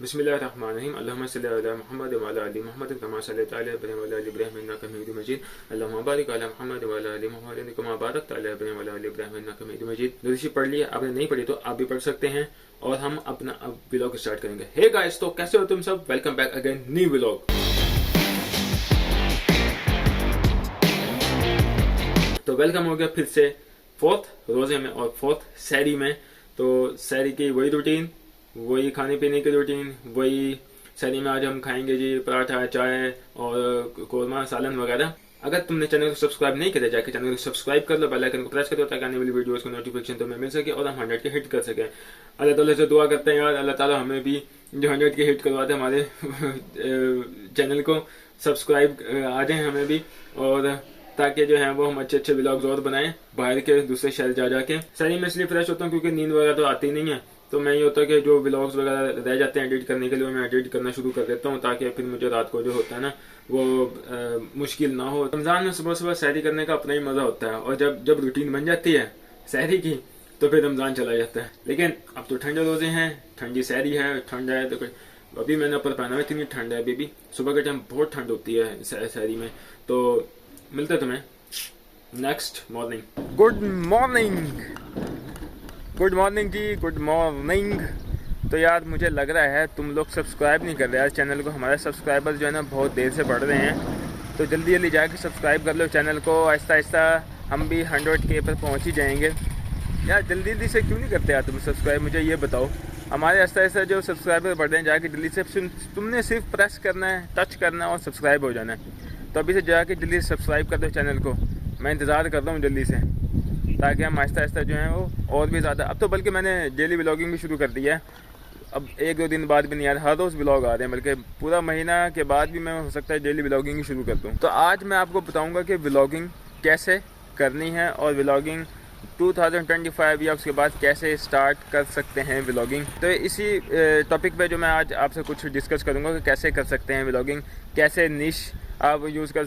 बिस्मिल्लाहिर्रहमानिर्रहीम अल्लाहुम्मा सल्लि अला मुहम्मद व अला आलि मुहम्मद कमा सल्लैता अला इब्राहीम व अला आलि इब्राहीम इन्नका हमीदुम मजीद अल्लाहुम्मा बारिक अला मुहम्मद व अला आलि मुहम्मद कमा बारकता अला इब्राहीम व अला आलि इब्राहीम इन्नका हमीदुम मजीद। दूसरी पढ़ ली, आपने नहीं पढ़ी तो आप भी पढ़ सकते हैं और हम अपना अब व्लॉग स्टार्ट करेंगे। हे गाइस, तो कैसे हो तुम सब? Welcome back again new vlog. तो वेलकम हो गया फिर से फोर्थ रोजे में और फोर्थ सहरी में। तो सहरी की वही रूटीन, वही खाने पीने की रूटीन, वही सहरी में आज हम खाएंगे जी पराठा, चाय और कोरमा, सालन वगैरह। अगर तुमने चैनल को सब्सक्राइब नहीं किया, जाके चैनल को सब्सक्राइब कर लो, बेल आइकन को प्रेस कर दो ताकि आने वाली वीडियोस को नोटिफिकेशन तुम्हें मिल सके और हम 100 के हिट कर सके। अल्लाह ताला से दुआ करते हैं यार, अल्लाह ताला हमें भी जो 100 के हिट करवाते हमारे चैनल को सब्सक्राइब आ जाए हमें भी, और ताकि जो है वो हम अच्छे अच्छे व्लॉग्स और बनाएं बाहर के दूसरे शहर जा जाके। सहरी में इसलिए फ्रेश होता हूँ क्योंकि नींद वगैरह तो आती नहीं है, तो मैं ये होता है कि जो व्लॉग्स वगैरह रह जाते हैं एडिट करने के लिए मैं एडिट करना शुरू कर देता हूँ ताकि फिर मुझे रात को जो होता है ना वो मुश्किल ना हो। रमजान में सुबह सुबह सहरी करने का अपना ही मजा होता है, और जब जब रूटीन बन जाती है सहरी की तो फिर रमजान चला जाता है। लेकिन अब तो ठंडे रोजे हैं, ठंडी सहरी है, ठंड है तो अभी मैंने ऊपर पहना हुआ, इतनी ठंड है अभी भी। सुबह के टाइम बहुत ठंड होती है सहरी में। तो मिलते तुम्हें next morning. Good morning, good morning ji, good morning. तो यार मुझे लग रहा है तुम लोग सब्सक्राइब नहीं कर रहे यार चैनल को। हमारे सब्सक्राइबर्स जो है ना बहुत देर से बढ़ रहे हैं, तो जल्दी जल्दी जाके सब्सक्राइब कर लो चैनल को। आहिस्ता आहिस्ता हम भी 100K पर पहुंच ही जाएंगे यार। जल्दी जल्दी से क्यों नहीं करते यार तुम सब्सक्राइब, मुझे ये बताओ। हमारे आहिस्ता आहिस्ता जो सब्सक्राइबर बढ़ रहे हैं, जाके जल्दी से तुमने सिर्फ प्रेस करना है, टच करना है और सब्सक्राइब हो जाना है। तो अभी से जाके जल्दी से सब्सक्राइब कर दो चैनल को, मैं इंतज़ार कर रहा हूँ जल्दी से, ताकि हम आहिस्ता आहिस्ता जो है वो और भी ज़्यादा। अब तो बल्कि मैंने डेली व्लॉगिंग भी शुरू कर दी है। अब 1-2 दिन बाद भी नहीं यार, हर रोज़ व्लॉग आ रहे हैं, बल्कि पूरा महीना के बाद भी मैं हो सकता है डेली व्लॉगिंग ही शुरू कर दूँ। तो आज मैं आपको बताऊँगा कि व्लॉगिंग कैसे करनी है और व्लॉगिंग 2025 या उसके बाद कैसे स्टार्ट कर सकते हैं व्लॉगिंग। तो इसी टॉपिक पे जो मैं आज आपसे कुछ डिस्कस करूँगा कि कैसे कर सकते हैं व्लॉगिंग, कैसे निश आप यूज़ कर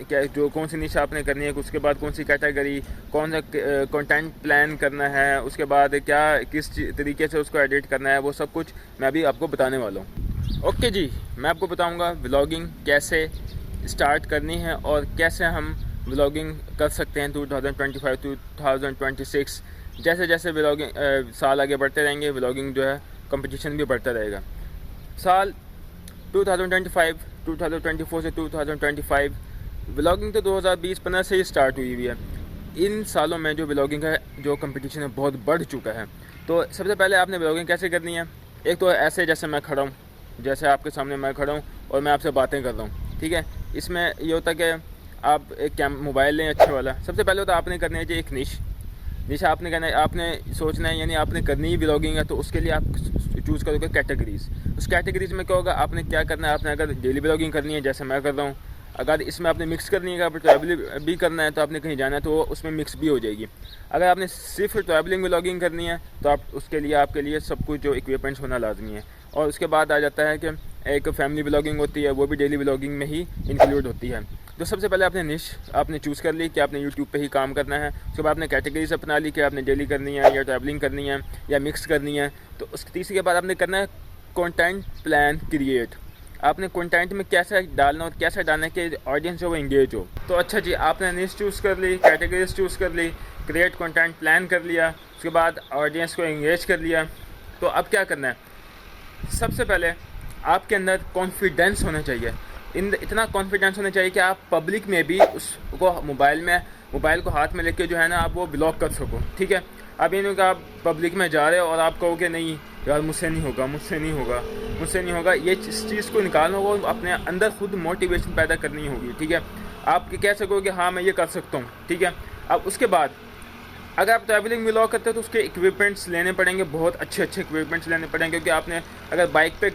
क्या जो कौन सी निश आपने करनी है, उसके बाद कौन सी कैटेगरी, कौन सा कंटेंट प्लान करना है, उसके बाद क्या किस तरीके से उसको एडिट करना है, वो सब कुछ मैं अभी आपको बताने वाला हूँ। ओके जी, मैं आपको बताऊँगा व्लॉगिंग कैसे स्टार्ट करनी है और कैसे हम व्लॉगिंग कर सकते हैं 2025 2026। जैसे जैसे व्लॉगिंग साल आगे बढ़ते रहेंगे, व्लॉगिंग जो है कंपटीशन भी बढ़ता रहेगा। साल 2025 2024 से 2025 व्लॉगिंग तो 2020-15 से ही स्टार्ट हुई है। इन सालों में जो व्लॉगिंग है, जो कंपटीशन है, बहुत बढ़ चुका है। तो सबसे पहले आपने व्लॉगिंग कैसे करनी है, एक तो ऐसे जैसे मैं खड़ा हूँ, जैसे आपके सामने मैं खड़ा हूँ और मैं आपसे बातें कर रहा हूँ, ठीक है। इसमें ये होता है कि आप एक मोबाइल लें अच्छा वाला। सबसे पहले तो आपने करनी है जी एक निश आपने करना है, आपने सोचना है, यानी आपने करनी ही व्लॉगिंग है तो उसके लिए आप चूज़ करोगे कैटेगरीज। उस कैटेगरीज में क्या होगा, आपने क्या करना है, आपने अगर डेली व्लॉगिंग करनी है जैसे मैं कर रहा हूँ, अगर इसमें आपने मिक्स करनी है, अगर ट्रैवलिंग भी करना है तो आपने कहीं जाना है तो उसमें मिक्स भी हो जाएगी। अगर आपने सिर्फ ट्रैवलिंग व्लॉगिंग करनी है तो आप उसके लिए आपके लिए सब कुछ जो इक्विपमेंट्स होना लाजमी है। और उसके बाद आ जाता है कि एक फैमिली व्लॉगिंग होती है, वो भी डेली व्लॉगिंग में ही इंक्लूड होती है। तो सबसे पहले आपने निश आपने चूज़ कर ली कि आपने यूट्यूब पे ही काम करना है। उसके बाद आपने कैटेगरीज अपना ली कि आपने डेली करनी है या ट्रैवलिंग करनी है या मिक्स करनी है। तो उसके तीसरे के बाद आपने करना है कंटेंट प्लान क्रिएट। आपने कंटेंट में कैसा डालना और कैसा डालना है कि ऑडियंस जो वो इंगेज हो। तो अच्छा जी, आपने निश चूज़ कर ली, कैटेगरीज चूज़ कर ली, क्रिएट कंटेंट प्लान कर लिया, उसके बाद ऑडियंस को इंगेज कर लिया। तो अब क्या करना है, सबसे पहले आपके अंदर कॉन्फिडेंस होना चाहिए। इतना कॉन्फिडेंस होना चाहिए कि आप पब्लिक में भी उसको मोबाइल को हाथ में लेके जो है ना आप वो ब्लॉग कर सको, ठीक है। अब ये नहीं कि आप पब्लिक में जा रहे हो और आप कहोगे नहीं यार मुझसे नहीं होगा, मुझसे नहीं होगा, मुझसे नहीं होगा। ये इस चीज़ को निकालना होगा, अपने अंदर खुद मोटिवेशन पैदा करनी होगी, ठीक है। आप कह सकोगे हाँ मैं ये कर सकता हूँ, ठीक है। अब उसके बाद अगर आप ट्रैवलिंग व्लॉग करते हो तो उसके इक्विपमेंट्स लेने पड़ेंगे, बहुत अच्छे अच्छे इक्विपमेंट्स लेने पड़ेंगे, क्योंकि आपने अगर बाइक पे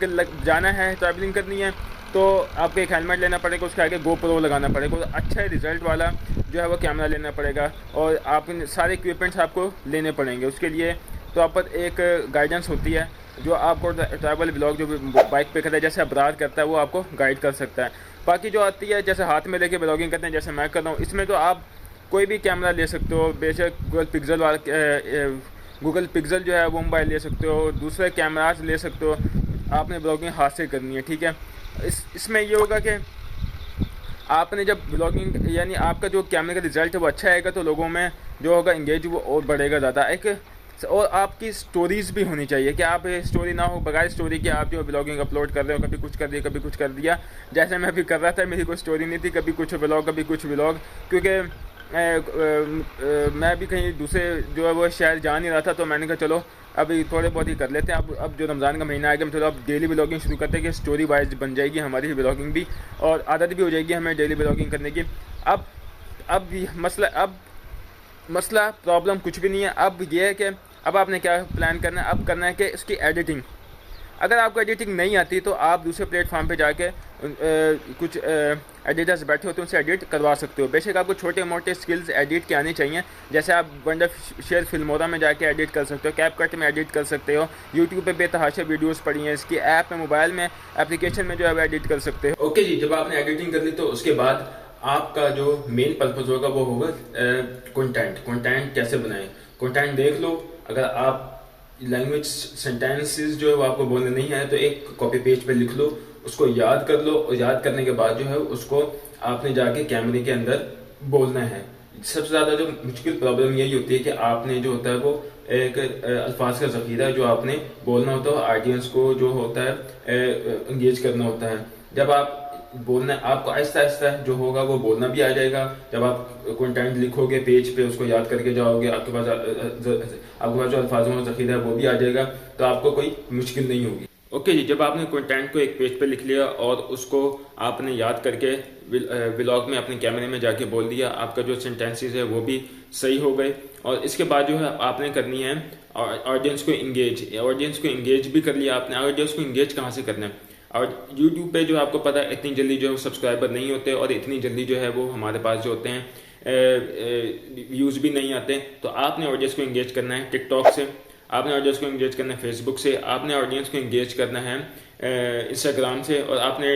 जाना है, ट्रैवलिंग करनी है, तो आपको एक हेलमेट लेना पड़ेगा, उसके आगे GoPro लगाना पड़ेगा, तो अच्छा रिजल्ट वाला जो है वो कैमरा लेना पड़ेगा, और आप सारे इक्विपमेंट्स आपको लेने पड़ेंगे। उसके लिए तो आप पर एक गाइडेंस होती है जो आपको ट्रैवल व्लॉग जो बाइक पे करता है, जैसे अपराध करता है, वो आपको गाइड कर सकता है। बाकी जो आती है जैसे हाथ में लेके व्लॉगिंग करते हैं जैसे मैं कर रहा हूँ, इसमें तो आप कोई भी कैमरा ले सकते हो, बेशक गूगल पिक्सल जो है वो मोबाइल ले सकते हो, दूसरे कैमराज ले सकते हो। आपने ब्लॉगिंग हाथ से करनी है, ठीक है। इसमें ये होगा कि आपने जब ब्लॉगिंग यानी आपका जो कैमरे का रिज़ल्ट है वो अच्छा आएगा तो लोगों में जो होगा इंगेज वो और बढ़ेगा ज़्यादा। एक और आपकी स्टोरीज़ भी होनी चाहिए कि आप स्टोरी ना हो बगैर स्टोरी के आप जो ब्लॉगिंग अपलोड कर रहे हो, कभी कुछ कर दिया कभी कुछ कर दिया, जैसे मैं अभी कर रहा था, मेरी कोई स्टोरी नहीं थी, कभी कुछ ब्लॉग कभी कुछ ब्लॉग, क्योंकि मैं भी कहीं दूसरे जो है वो शहर जा नहीं रहा था, तो मैंने कहा चलो अभी थोड़े बहुत ही कर लेते हैं। अब जो रमज़ान का महीना आएगा, हम थोड़ा अब डेली ब्लॉगिंग शुरू करते हैं कि स्टोरी वाइज बन जाएगी हमारी ब्लॉगिंग भी, और आदत भी हो जाएगी हमें डेली ब्लॉगिंग करने की। अब मसला प्रॉब्लम कुछ भी नहीं है। अब ये है कि अब आपने क्या प्लान करना है, अब करना है कि इसकी एडिटिंग। अगर आपको एडिटिंग नहीं आती तो आप दूसरे प्लेटफॉर्म पे जाके कुछ एडिटर्स बैठे होते हैं, उनसे एडिट करवा सकते हो। बेशक आपको छोटे मोटे स्किल्स एडिट के आने चाहिए, जैसे आप वंडरशेयर फिल्मोरा में जाके एडिट कर सकते हो, कैपकट में एडिट कर सकते हो, यूट्यूब पे बेतहाशा वीडियोस पड़ी हैं, इसकी ऐप में मोबाइल में एप्लीकेशन में जो है वो एडिट कर सकते हो। ओके जी, जब आपने एडिटिंग कर ली तो उसके बाद आपका जो मेन पर्पज़ होगा वो होगा कंटेंट कैसे बनाएं। कंटेंट देख लो, अगर आप लैंग्वेज सेंटेंसेस जो है वो आपको बोलने नहीं आए तो एक कॉपी पेज पे लिख लो, उसको याद कर लो, और याद करने के बाद जो है उसको आपने जाके कैमरे के अंदर बोलना है। सबसे ज़्यादा जो मुश्किल प्रॉब्लम यही होती है कि आपने जो होता है वो एक अल्फाज का ज़ख़ीरा जो आपने बोलना होता है, ऑडियंस को जो होता है इंगेज करना होता है। जब आप बोलना, आपको आहिस्ता आहिस्ता जो होगा वो बोलना भी आ जाएगा। जब आप कंटेंट लिखोगे पेज पे, उसको याद करके जाओगे, आपके पास जो अल्फाजों का ज़ख़ीरा है वो भी आ जाएगा, तो आपको कोई मुश्किल नहीं होगी। ओके जी, जब आपने कंटेंट को एक पेज पे लिख लिया और उसको आपने याद करके व्लॉग में अपने कैमरे में जाके बोल दिया, आपका जो सेंटेंसेस है वो भी सही हो गए। और इसके बाद जो है आपने करनी है ऑडियंस को इंगेज भी कर लिया आपने। ऑडियंस को इंगेज कहाँ से करना है, और YouTube पे जो आपको पता है इतनी जल्दी जो सब्सक्राइबर नहीं होते, और इतनी जल्दी जो है वो हमारे पास जो होते हैं व्यूज़ भी नहीं आते। तो आपने ऑडियंस को इंगेज करना है टिकटॉक से, आपने ऑडियंस को इंगेज करना है फेसबुक से, आपने ऑडियंस को इंगेज करना है इंस्टाग्राम से, और आपने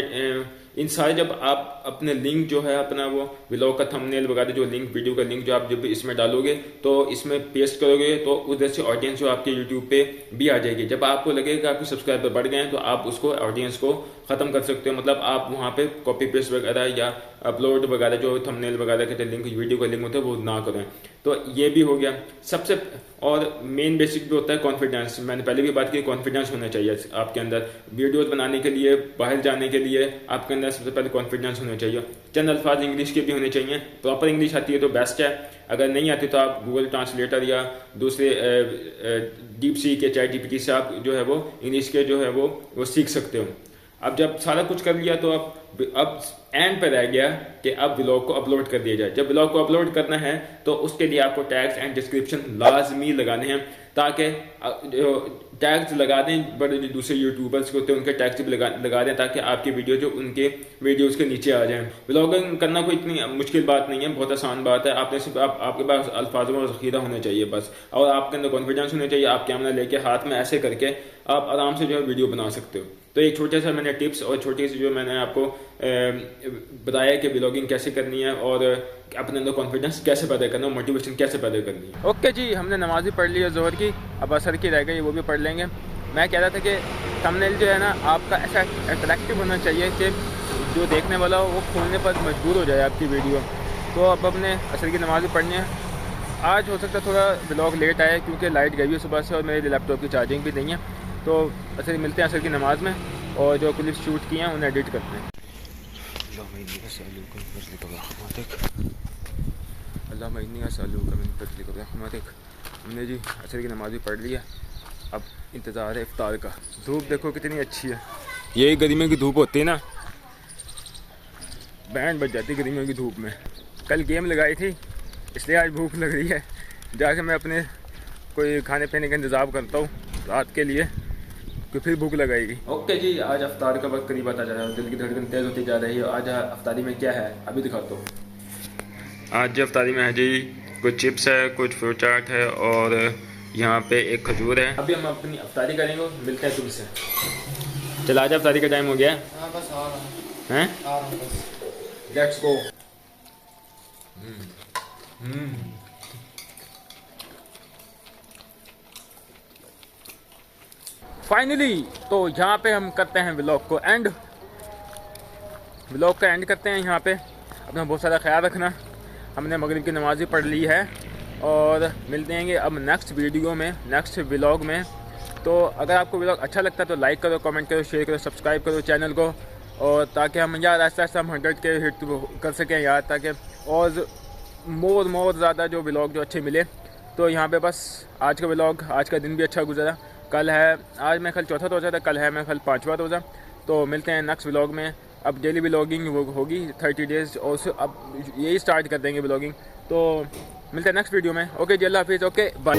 इन सारे जब आप अपने लिंक जो है अपना वो व्लॉग का थंबनेल वगैरह जो लिंक वीडियो का लिंक जो आप जब इसमें डालोगे तो इसमें पेस्ट करोगे तो उधर से ऑडियंस जो आपके यूट्यूब पे भी आ जाएगी। जब आपको लगेगा आपके सब्सक्राइबर बढ़ गए हैं तो आप उसको ऑडियंस को ख़त्म कर सकते हो, मतलब आप वहाँ पे कॉपी पेस्ट वगैरह या अपलोड वगैरह जो थंबनेल वगैरह के लिंक वीडियो का लिंक होता है वो ना करें। तो ये भी हो गया सबसे, और मेन बेसिक भी होता है कॉन्फिडेंस। मैंने पहले भी बात की, कॉन्फिडेंस होना चाहिए आपके अंदर। वीडियोस बनाने के लिए, बाहर जाने के लिए आपके अंदर सबसे पहले कॉन्फिडेंस होना चाहिए। चंद अल्फाज इंग्लिश के भी होने चाहिए, प्रॉपर इंग्लिश आती है तो बेस्ट है, अगर नहीं आती तो आप गूगल ट्रांसलेटर या दूसरे डीप सीक या चैट जीपीटी से आप जो है वो इंग्लिश के जो है वो सीख सकते हो। अब जब सारा कुछ कर लिया तो अब एंड पर रह गया कि अब ब्लॉग को अपलोड कर दिया जाए। जब ब्लॉग को अपलोड करना है तो उसके लिए आपको टैग्स एंड डिस्क्रिप्शन लाजमी लगाने हैं, ताकि जो टैग्स लगा दें, बड़े जो दूसरे यूट्यूबर्स होते हैं उनके टैग्स भी लगा दें, ताकि आपकी वीडियो जो उनके वीडियोस के नीचे आ जाएं। ब्लॉगिंग करना कोई इतनी मुश्किल बात नहीं है, बहुत आसान बात है। आपने सिर्फ आपके पास अल्फाजों का ज़ख़ीरा होना चाहिए बस, और आपके अंदर कॉन्फिडेंस होना चाहिए। आप कैमरा लेके हाथ में ऐसे करके आप आराम से जो है वीडियो बना सकते हो। तो एक छोटा सा मैंने टिप्स और छोटी सी जो मैंने आपको बताया कि ब्लॉगिंग कैसे करनी है और अपने अंदर कॉन्फिडेंस कैसे पैदा करना है, मोटिवेशन कैसे पैदा करनी है। ओके जी, हमने नमाज भी पढ़ ली है ज़ोहर की, अब असर की रह गई, वो भी पढ़ लेंगे। मैं कह रहा था कि थंबनेल जो है ना आपका ऐसा अट्रैक्टिव होना चाहिए कि जो देखने वाला हो वो खोलने पर मजबूर हो जाए आपकी वीडियो। तो अब हमने असर की नमाज भी पढ़नी है। आज हो सकता है थोड़ा ब्लॉग लेट आया क्योंकि लाइट गई है सुबह से और मेरे लैपटॉप की चार्जिंग भी नहीं है। तो असर मिलते हैं असर की नमाज में, और जो क्लिप शूट किए हैं उन्हें एडिट करते हैं। हमने जी असर की नमाज भी पढ़ ली है, अब इंतज़ार है इफ्तार का। धूप देखो कितनी अच्छी है, यही गर्मियों की धूप होती है ना, बैंड बज जाती गर्मियों की धूप में। कल गेम लगाई थी इसलिए आज भूख लग रही है, जाके मैं अपने कोई खाने पीने का इंतज़ाम करता हूँ रात के लिए, कि फिर भूख लगाएगी। ओके जी, आज अफ्तार का वक्त करीब आता जा रहा है, दिल की धड़कन तेज़ होती जा रही है। आज अफ्तारी में क्या है अभी दिखाता हूँ। आज अफ्तारी में है जी कुछ चिप्स है, कुछ फ्रूट चाट है, और यहाँ पे एक खजूर है। अभी हम अपनी अफ्तारी करेंगे, मिलते हैं तुमसे। चल आज अफ्तारी का टाइम हो गया है, लेट्स गो। फाइनली तो यहाँ पे हम करते हैं व्लॉग को एंड, व्लॉग का एंड करते हैं यहाँ पे। अपना बहुत सारा ख्याल रखना। हमने मगरिब की नमाज़ भी पढ़ ली है और मिलते हैं अब नेक्स्ट वीडियो में, नेक्स्ट व्लॉग में। तो अगर आपको व्लॉग अच्छा लगता है तो लाइक करो, कमेंट करो, शेयर करो, सब्सक्राइब करो चैनल को, और ताकि हम यार आहिस्ता आहिस्ता हम 100 के हिट कर सकें यार, ताकि और मोर ज़्यादा जो व्लॉग जो अच्छे मिले। तो यहाँ पे बस आज का व्लॉग, आज का दिन भी अच्छा गुजरा। कल है, आज मैं कल चौथा रोज़ा था, कल है मैं कल 5वां रोज़ा। तो मिलते हैं नेक्स्ट व्लॉग में। अब डेली व्लॉगिंग वो होगी 30 डेज़, और अब यही स्टार्ट कर देंगे व्लॉगिंग। तो मिलते हैं नेक्स्ट वीडियो में। ओके जी, अल्लाह हाफिज़। Okay bye.